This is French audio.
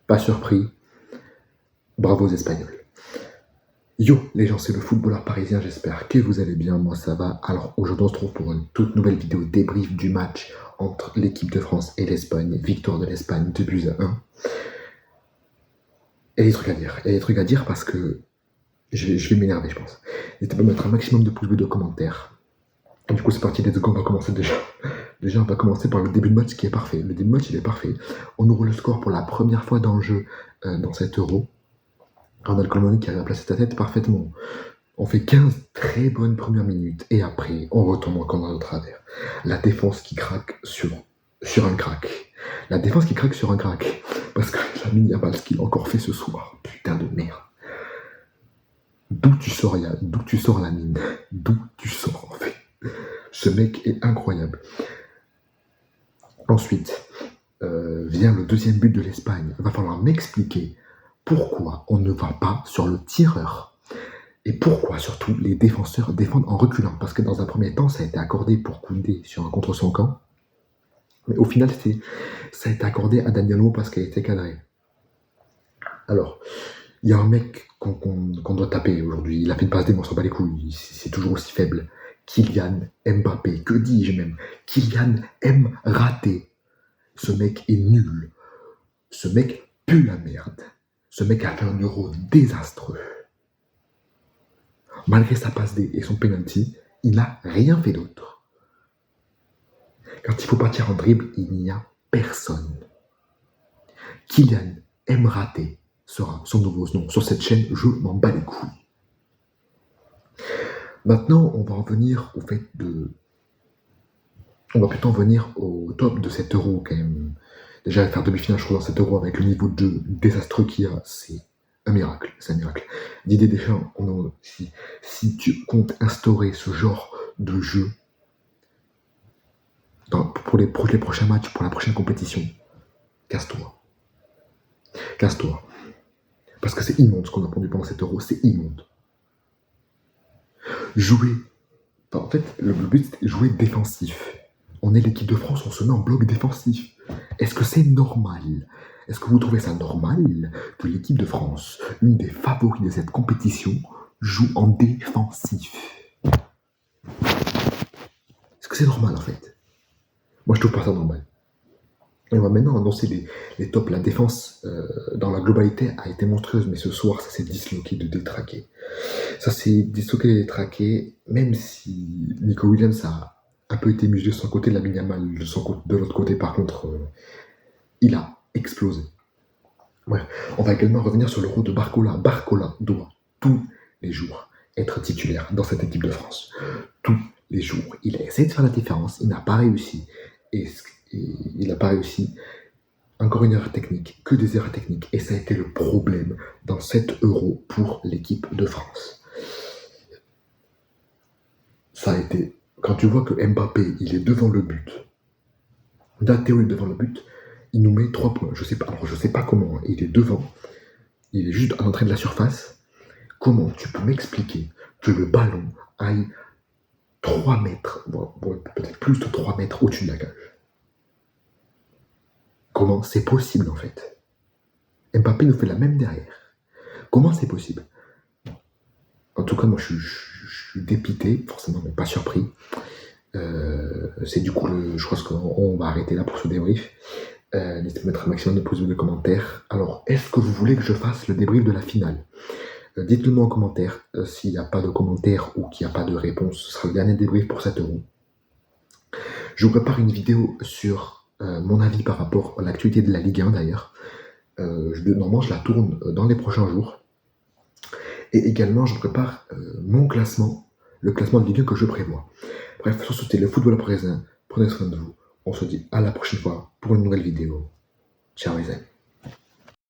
Pas surpris. Bravo aux Espagnols. Yo les gens, c'est le footballeur parisien, j'espère que vous allez bien, moi ça va. Alors aujourd'hui on se retrouve pour une toute nouvelle vidéo débrief du match entre l'équipe de France et l'Espagne, victoire de l'Espagne 2-1. Il y a des trucs à dire parce que je vais m'énerver je pense. N'hésitez pas à mettre un maximum de pouces bleus, de commentaires. Et du coup c'est parti, on va commencer déjà. Déjà on va commencer par le début de match qui est parfait. Le début de match il est parfait. On ouvre le score pour la première fois dans le jeu dans cet Euro. Ronald Koeman qui arrive à placer sa tête parfaitement. On fait 15 très bonnes premières minutes et après on retombe encore dans le travers. La défense qui craque sur un crack. La défense qui craque sur un crack. Parce que Lamine Yamal, ce qu'il a encore fait ce soir, putain de merde. D'où tu sors Lamine? D'où tu sors en fait? Ce mec est incroyable. Ensuite, vient le deuxième but de l'Espagne. Il va falloir m'expliquer pourquoi on ne va pas sur le tireur. Et pourquoi surtout les défenseurs défendent en reculant. Parce que dans un premier temps, ça a été accordé pour Koundé sur un contre son camp. Mais au final, ça a été accordé à Daniel Olmo parce qu'il a été cadré. Alors, il y a un mec qu'on doit taper aujourd'hui. Il a fait une passe D, mais on s'en bat les couilles. C'est toujours aussi faible. Kylian Mbappé. Que dis-je même? Kylian M. raté. Ce mec est nul. Ce mec pue la merde. Ce mec a fait un Euro désastreux. Malgré sa passe D et son penalty, il n'a rien fait d'autre. Quand il faut partir en dribble, il n'y a personne. Kylian M. raté sera son nouveau nom. Sur cette chaîne, je m'en bats les couilles. Maintenant, on va en venir au fait de... On va plutôt en venir au top de cet Euro quand même. Déjà, faire demi-finale, je trouve, dans cet Euro avec le niveau de jeu désastreux qu'il y a, c'est un miracle. C'est un miracle. Didier Deschamps, si tu comptes instaurer ce genre de jeu pour les prochains matchs, pour la prochaine compétition, casse-toi. Casse-toi. Parce que c'est immonde ce qu'on a produit pendant cet Euro, c'est immonde. Jouer. Enfin, en fait, le but, c'est jouer défensif. On est l'équipe de France, on se met en bloc défensif. Est-ce que c'est normal? Est-ce que vous trouvez ça normal que l'équipe de France, une des favoris de cette compétition, joue en défensif? Est-ce que c'est normal en fait? Moi je trouve pas ça normal. Et on va maintenant annoncer les tops. La défense dans la globalité a été monstrueuse, mais ce soir ça s'est disloqué de détraqué. Ça s'est disloqué de détraqué, même si Nico Williams a un peu été musclé de son côté, Lamine Yamal de l'autre côté par contre il a explosé. Bref, on va également revenir sur le rôle de Barcola. Barcola doit tous les jours être titulaire dans cette équipe de France. Tous les jours. Il a essayé de faire la différence, il n'a pas réussi. Et il n'a pas réussi. Encore une erreur technique, que des erreurs techniques. Et ça a été le problème dans cet Euro pour l'équipe de France. Ça a été... Quand tu vois que Mbappé, il est devant le but, Théo est devant le but, il nous met 3 points. Je sais pas comment. Il est devant. Il est juste à l'entrée de la surface. Comment tu peux m'expliquer que le ballon aille 3 mètres, peut-être plus de 3 mètres au-dessus de la cage? Comment c'est possible en fait? Mbappé nous fait la même derrière. Comment c'est possible? En tout cas, moi je suis dépité, forcément, mais pas surpris. C'est du coup, je pense qu'on va arrêter là pour ce débrief. N'hésitez pas à mettre un maximum de pouces bleus, de commentaires. Alors, est-ce que vous voulez que je fasse le débrief de la finale? Dites-le moi en commentaire. S'il n'y a pas de commentaires ou qu'il n'y a pas de réponse, ce sera le dernier débrief pour cet Euro. Je vous prépare une vidéo sur mon avis par rapport à l'actualité de la Ligue 1 d'ailleurs. Normalement, je la tourne dans les prochains jours. Et également, je prépare mon classement, le classement de Ligue 1 que je prévois. Bref, sur ce, c'était le football parisien. Prenez soin de vous. On se dit à la prochaine fois pour une nouvelle vidéo. Ciao les amis.